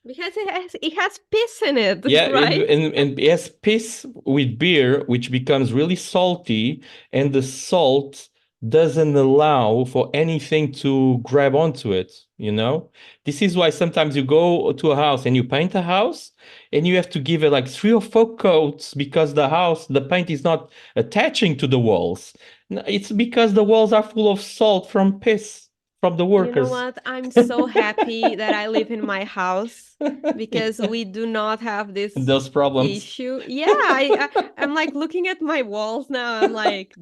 Because it has piss in it, yeah, right? and it has piss with beer, which becomes really salty, and the salt doesn't allow for anything to grab onto it, you know? This is why sometimes you go to a house and you paint a house and you have to give it like 3 or 4 coats because the paint is not attaching to the walls. It's because the walls are full of salt from piss from the You know workers. what? I'm so happy that I live in my house because Yeah, we do not have this those problems. issue. Yeah, I'm like looking at my walls now. I'm like,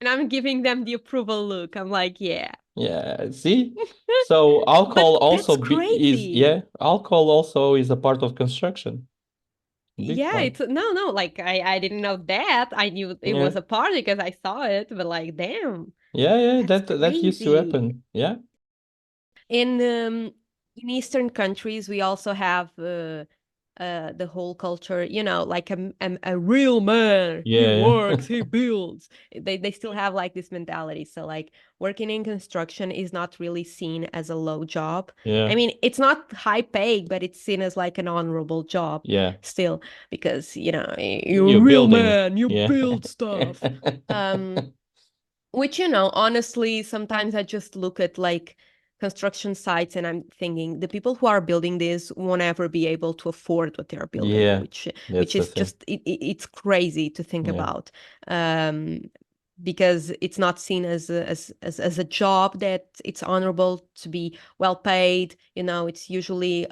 and I'm giving them the approval look. I'm like, yeah. Yeah, see? So alcohol But also that's crazy. alcohol also is a part of construction. Big Yeah, part. it's no, like I didn't know that. I knew it Yeah. was a part because I saw it, but like, damn, Yeah, yeah, that's that used to crazy. happen. Yeah. In in Eastern countries, we also have the whole culture, like a real man. He Yeah. works, he builds. They still have like this mentality. So like working in construction is not really seen as a low job. I Yeah. mean, it's not high paying, but it's seen as like an honorable job Yeah. still because you're a You're real building. man, you Yeah. build stuff. Um, which, honestly, sometimes I just look at like construction sites and I'm thinking the people who are building this won't ever be able to afford what they're building, Yeah. which That's the is thing. just it's crazy to think Yeah. about. Um, because it's not seen as a job that it's honorable to be well paid. It's usually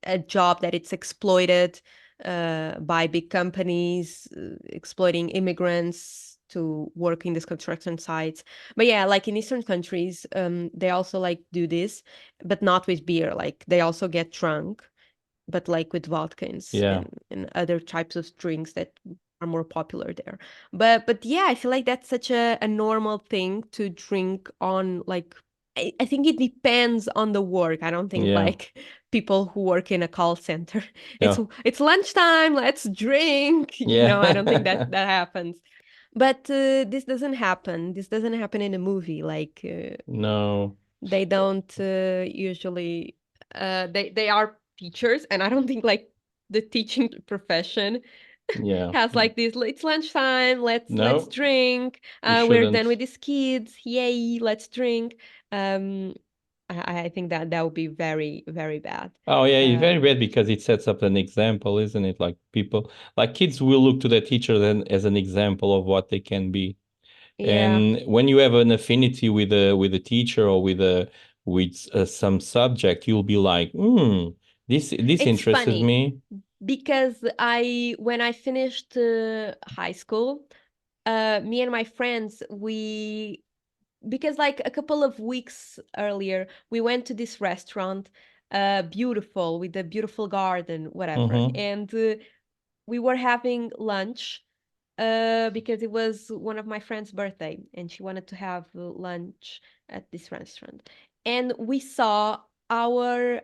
a job that it's exploited by big companies, exploiting immigrants to work in these construction sites. But yeah, like in Eastern countries, they also like do this, but not with beer. Like they also get drunk, but like with vodka Yeah. and other types of drinks that are more popular there. But yeah, I feel like that's such a normal thing to drink on like I think it depends on the work. I don't think Yeah. like people who work in a call center. It's No. it's lunchtime, let's drink. I don't think that Yeah. that happens. But this doesn't happen. This doesn't happen in a movie. Like No. they don't usually they are teachers, and I don't think like the teaching profession Yeah. has like this, it's lunchtime, let's No, drink, you we're done shouldn't. with these kids, yay, let's drink. um I think that that would be very, very bad. Oh yeah, it's very um bad because it sets up an example, isn't it? Like people, like kids will look to the teacher then as an example of what they can be. yeah, And when you have an affinity with a teacher or with some subject, you'll be like, this it's interests funny me. because when I finished high school, me and my friends, we because like a couple of weeks earlier we went to this restaurant, beautiful, with a beautiful garden, whatever, Mm-hmm. and we were having lunch because it was one of my friend's birthday and she wanted to have lunch at this restaurant, and we saw our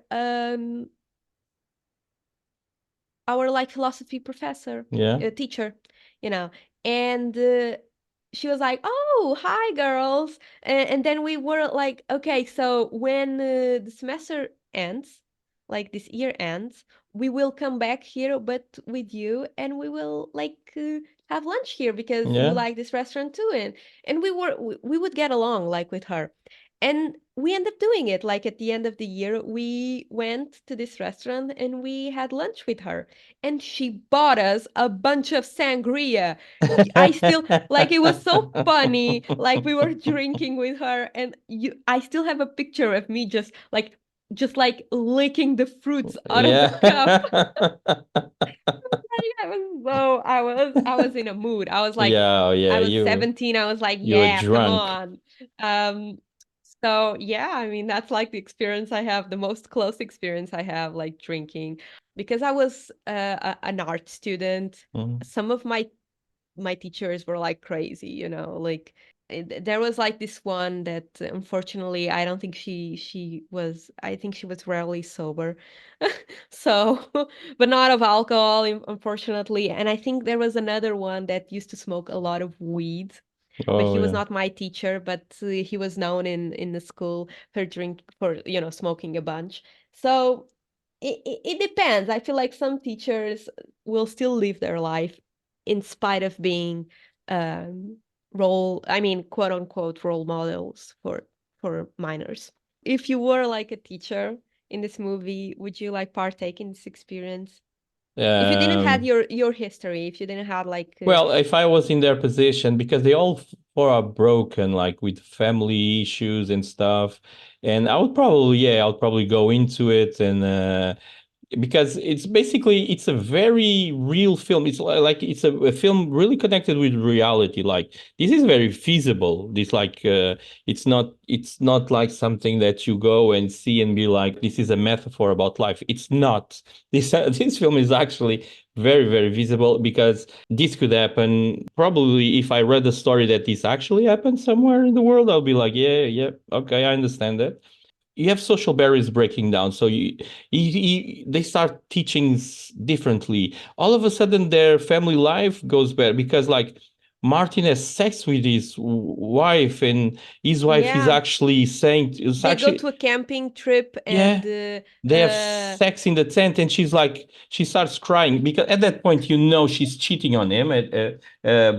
like philosophy professor, Yeah, teacher, you know, and she was like, "Oh, hi, girls," and then we were like, "Okay, so when the semester ends, like this year ends, we will come back here, but with you, and we will like have lunch here because you yeah, like this restaurant too." And we would get along like with her. And we ended up doing it. Like at the end of the year, we went to this restaurant and we had lunch with her, and she bought us a bunch of sangria. I still like, it was so funny. Like we were drinking with her, and I still have a picture of me just like licking the fruits out of the Yeah. cup. I was in a mood. I was like, Yeah, oh, yeah, I was you 17. I was like, you were yeah, come drunk. on. Um So yeah, I mean that's like the experience I have, the most close experience I have, like drinking, because I was an art student. Mhm. Some of my teachers were like crazy, like there was like this one that unfortunately I don't think she was, I think she was rarely sober. So, but not of alcohol, unfortunately. And I think there was another one that used to smoke a lot of weed, but Oh he was yeah. not my teacher, but he was known in the school for smoking a bunch. So it depends. I feel like some teachers will still live their life in spite of being um I mean, quote unquote role models for minors. If you were like a teacher in this movie, would you like partake in this experience? If you didn't have Um, your history, if you didn't have like well, if I was in their position, because they all four are broken, like with family issues and stuff, and I would probably go into it and because it's a very real film. It's like it's a film really connected with reality. Like this is very feasible. This like it's not like something that you go and see and be like this is a metaphor about life. It's not. This this film is actually very visible because this could happen. Probably if I read a story that this actually happened somewhere in the world, I'll be like, yeah, okay, I understand that. You have social barriers breaking down. So they start teaching differently. All of a sudden, their family life goes better because, like, Martin has sex with his wife, and his wife is yeah, actually saying, it's they go to actually, a camping trip and yeah, they have sex in the tent, and she's like, she starts crying because at that point, you know, she's cheating on him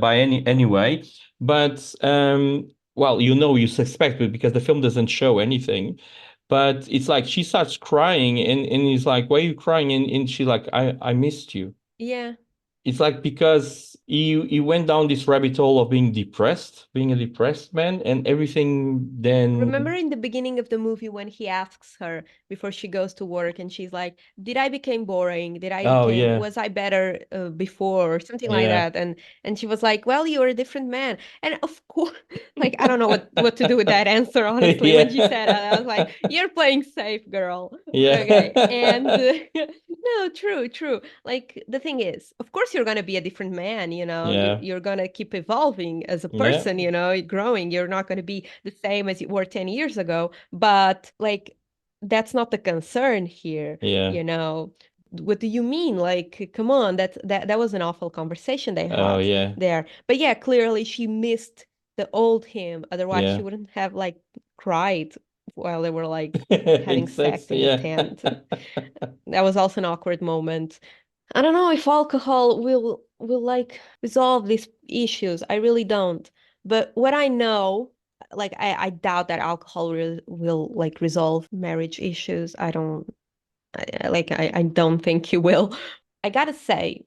by anyway. But well, you know, you suspect it because the film doesn't show anything. But it's like she starts crying, and he's like, "Why are you crying?" And she's like, I missed you." yeah. It's like because he went down this rabbit hole of being depressed, being a depressed man, and everything. Remember Then, in the beginning of the movie when he asks her before she goes to work and she's like, "Did I become boring? oh yeah, Was I better before?" or something like yeah. that. And she was like, "Well, you're a different man." And of course, like I don't know what to do with that answer, honestly. When she said that, I was like, Yeah. "You're playing safe, girl." Okay. And Yeah. no, true. Like the thing is, of course you're gonna be a different man, Yeah. you're gonna keep evolving as a Yeah. person, growing. You're not gonna be the same as you were 10 years ago. But like that's not the concern here, Yeah. you know. What do you mean? Like, come on, that was an awful conversation they Oh had yeah. there. But yeah, clearly she missed the old him. Otherwise, she Yeah. wouldn't have like cried while they were like having It's sex sexy, in the yeah. tent. That was also an awkward moment. I don't know if alcohol will like resolve these issues. I really don't. But what I know, like I doubt that alcohol will like resolve marriage issues. I don't I don't think you will. I gotta say,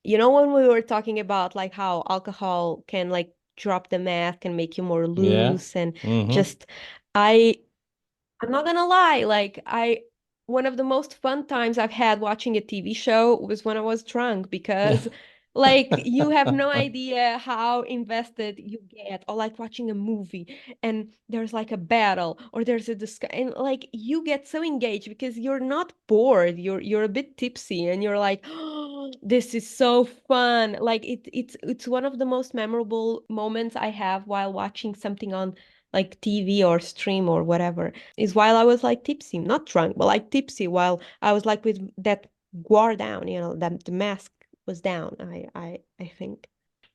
when we were talking about like how alcohol can like drop the mask, can make you more Yeah. loose and Mm-hmm. just I I'm not gonna lie, like one of the most fun times I've had watching a TV show was when I was drunk because like you have no idea how invested you get, or like watching a movie and there's like a battle or there's a discussion, and like you get so engaged because you're not bored, you're a bit tipsy and you're like, oh, this is so fun. Like it's one of the most memorable moments I have while watching something on like TV or stream or whatever, is while I was like tipsy, not drunk, but like tipsy, while I was like with that guard down, that the mask was down. I think.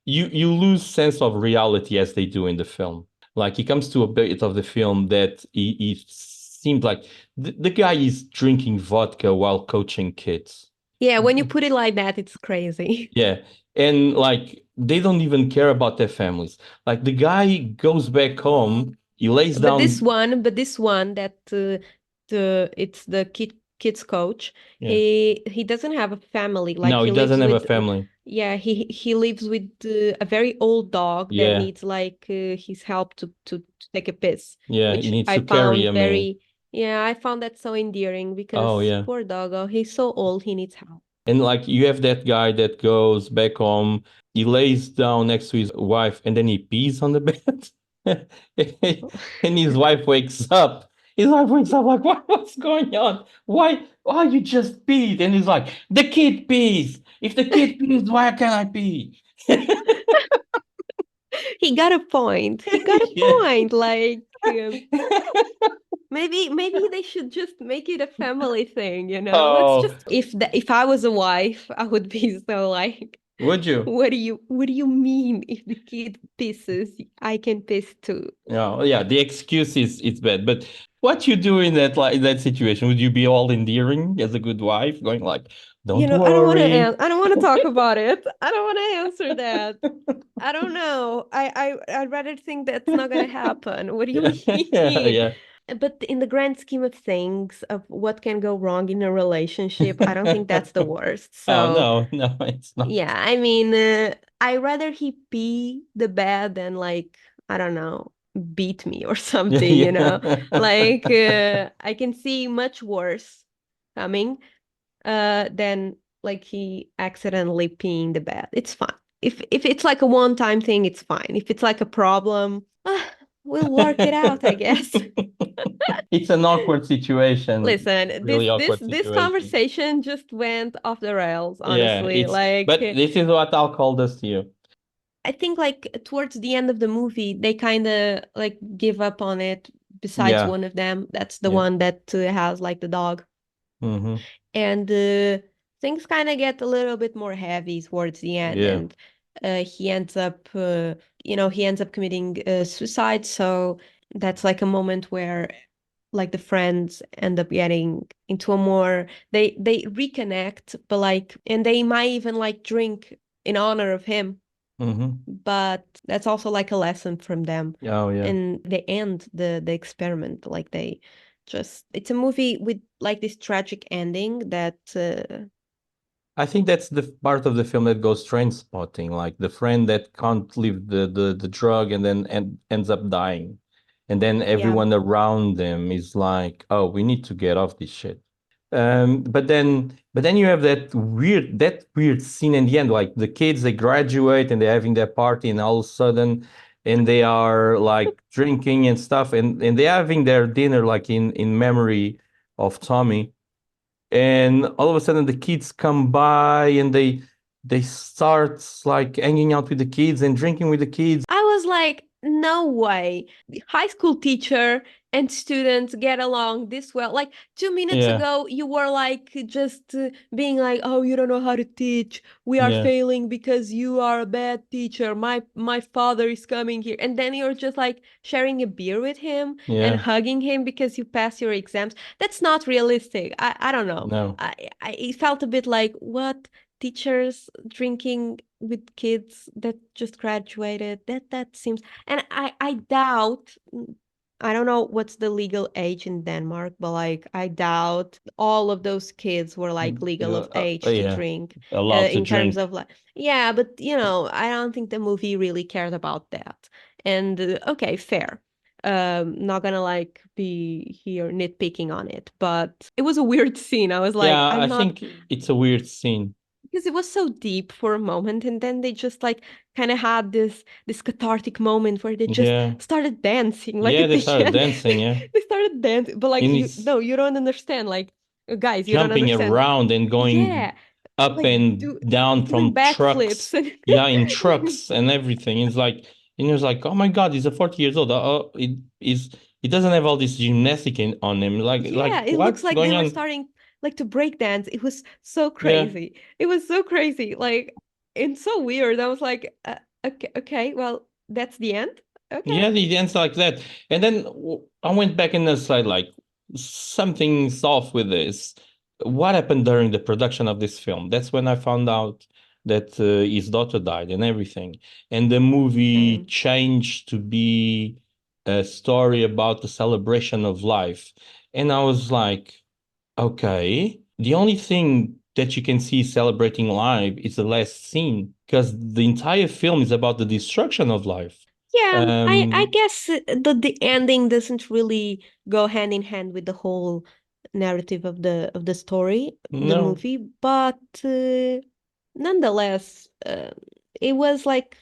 You lose sense of reality as they do in the film. Like he comes to a bit of the film that he seems like the guy is drinking vodka while coaching kids. Yeah, when you put it like that, it's crazy. Yeah. And like they don't even care about their families. Like the guy goes back home, he lays down. But this one that the it's the kids coach. Yeah. He doesn't have a family. Like No, he he lives doesn't have a with family. yeah, he lives with a very old dog that Yeah. needs like his help to take a piss, Yeah. He which needs I to carry found him in. very yeah, I found that so endearing Oh because yeah. poor doggo, he's so old, he needs help. And like you have that guy that goes back home, he lays down next to his wife and then he pees on the bed. And his wife wakes up. His wife wakes up like, what's going on? Why? Oh, you just peed. And he's like, the kid pees. If the kid pees, why can't I pee? He got a point. He got a Yeah. point. Like maybe they should just make it a family thing, you know? Let's Oh, just if I was a wife, I would be so like, would you? what do you mean if the kid pisses, I can piss too? No, yeah, the excuse is bad. But what you do in that situation? Would you be all endearing as a good wife, going like, You "Don't know, worry"? I don't want to talk about it. I don't want to answer that. I don't know. I'd rather think that's not gonna happen. What do you Yeah, mean? yeah. But in the grand scheme of things, of what can go wrong in a relationship, I don't think that's the worst. Oh So, no, no, it's not. yeah, I mean, I rather he pee the bed than like, I don't know, beat me or Yeah, something, you know? yeah. Like, I can see much worse coming than like he accidentally peeing the bed. It's fine. If it's like a one-time thing, it's fine. If it's like a problem, we'll work it out, I guess. It's an awkward situation, Listen, this really this awkward this situation. conversation just went off the rails, Yeah, honestly. Like but this is what alcohol does to you. I think like towards the end of the movie, they kind of like give up on it. Besides Yeah, one of them, that's the yeah. one that has like the dog. Mm-hmm. And things kind of get a little bit more heavy towards the end, Yeah. and he ends up he ends up committing suicide. So that's like a moment where like the friends end up getting into a more, they reconnect, but like, and they might even like drink in honor of him, Mm-hmm. but that's also like a lesson from them. Oh yeah. And they end the experiment, like they just, it's a movie with like this tragic ending that I think that's the part of the film that goes train spotting, like the friend that can't leave the drug and then ends up dying. And then yeah. everyone around them is like, oh, we need to get off this shit. But then you have that weird scene in the end, like the kids they graduate and they're having their party, and all of a sudden, and they are like drinking and stuff, and they're having their dinner like in memory of Tommy, and all of a sudden the kids come by and they start like hanging out with the kids and drinking with the kids. I was like, no way. The high school teacher and students get along this well. Like 2 minutes Yeah, ago, you were like just being like, "Oh, you don't know how to teach. We are yeah, failing because you are a bad teacher. My father is coming here." And then you're just like sharing a beer with him and yeah. hugging him because you passed your exams. That's not realistic. I don't know. No. It felt a bit like, what? Teachers drinking with kids that just graduated, that seems, and I doubt, I don't know what's the legal age in Denmark, but like I doubt all of those kids were like legal of age to Yeah, drink, allowed to in terms drink. of like, yeah, but I don't think the movie really cared about that. And okay, fair. Not gonna like be here nitpicking on it, but it was a weird scene. I was like, Yeah, I'm I not, think it's a weird scene. because it was so deep for a moment, and then they just like kind of had this cathartic moment where they just Yeah, started dancing like yeah, at they the started end. dancing. Yeah, They started dancing, but like, and you, it's no, you don't understand, like, guys, you don't jumping understand. around and going Yeah, up like and do down doing from backflips trucks. and Yeah, in trucks and everything. It's like, and it's like, oh my God, he's a 40 years old. It doesn't have all this gymnastic on him. yeah, it looks What's like they going were on? starting like to break dance. It was so Yeah, crazy. It was so crazy, like, and so weird. I was like, okay, okay, well, that's the end. Okay. yeah, the ends like that. And then I went back in the slide, like something's off with this. What happened during the production of this film? That's when I found out that his daughter died and everything. And the movie Same. changed to be a story about the celebration of life. And I was like, okay, the only thing that you can see celebrating life is the last scene, because the entire film is about the destruction of life. Yeah, I Um, guess the ending doesn't really go hand in hand with the whole narrative of the story, the no, movie, but nonetheless, it was like,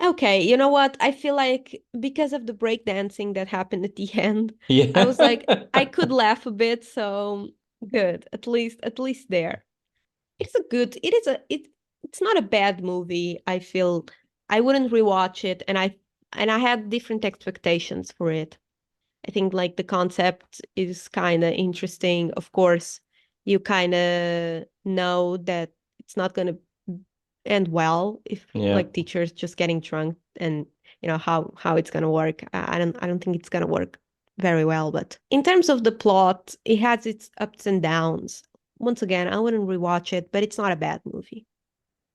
Okay, you know what? I feel like because of the breakdancing that happened at the end, Yeah. I was like, I could laugh a bit, so good. At least there. It's not a bad movie. I feel I wouldn't rewatch it, and I had different expectations for it. I think like the concept is kind of interesting. Of course, you kind of know that it's not going to end well if Yeah. like teachers just getting drunk, and how it's going to work. I don't think it's going to work very well, but in terms of the plot, it has its ups and downs. Once again, I wouldn't rewatch it, but it's not a bad movie.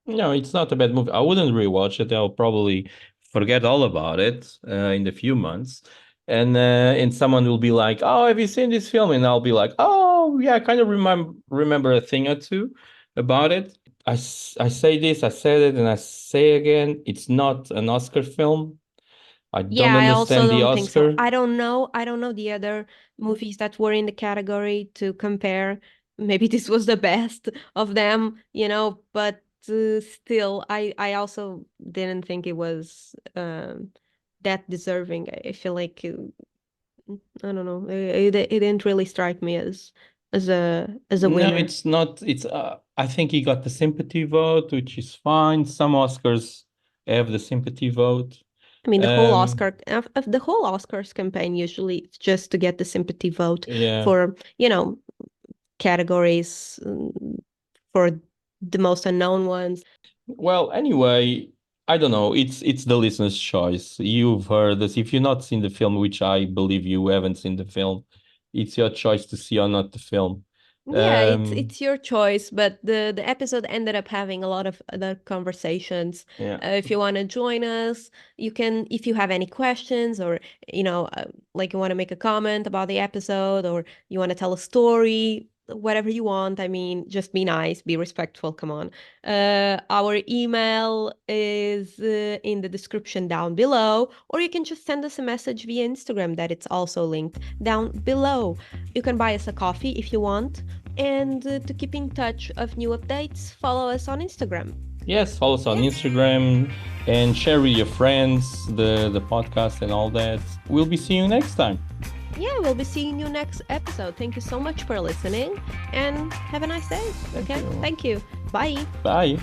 No, it's not a bad movie. I wouldn't rewatch it. I'll probably forget all about it in a few months. And someone will be like, "Oh, have you seen this film?" And I'll be like, "Oh, yeah, I kind of remember a thing or two about it." I say this, I said it, and I say again, it's not an Oscar film. I Yeah, don't I also understand the don't think so. Oscar. I don't know the other movies that were in the category to compare. Maybe this was the best of them, but still, I also didn't think it was that deserving. I feel like I don't know. It didn't really strike me as a No, winner. it's not. I think he got the sympathy vote, which is fine. Some Oscars have the sympathy vote. I mean, Um, the whole Oscars campaign usually it's just to get the sympathy vote yeah. for, categories, for the most unknown ones. Well, anyway, I don't know. It's the listener's choice. You've heard this. If you've not seen the film, which I believe you haven't seen the film, it's your choice to see or not the film. Yeah, it's Um, it's your choice, but the episode ended up having a lot of other conversations. yeah. If you want to join us, you can. If you have any questions, or like you want to make a comment about the episode, or you want to tell a story, whatever you want. I mean, just be nice, be respectful. Come on. Our email is in the description down below, or you can just send us a message via Instagram that it's also linked down below. You can buy us a coffee if you want. And to keep in touch of new updates, follow us on Instagram. Yes, follow us on Yeah. Instagram and share with your friends the podcast and all that. We'll be seeing you next time. Yeah, we'll be seeing you next episode. Thank you so much for listening and have a nice day. Okay? you. Thank you. Bye. Bye.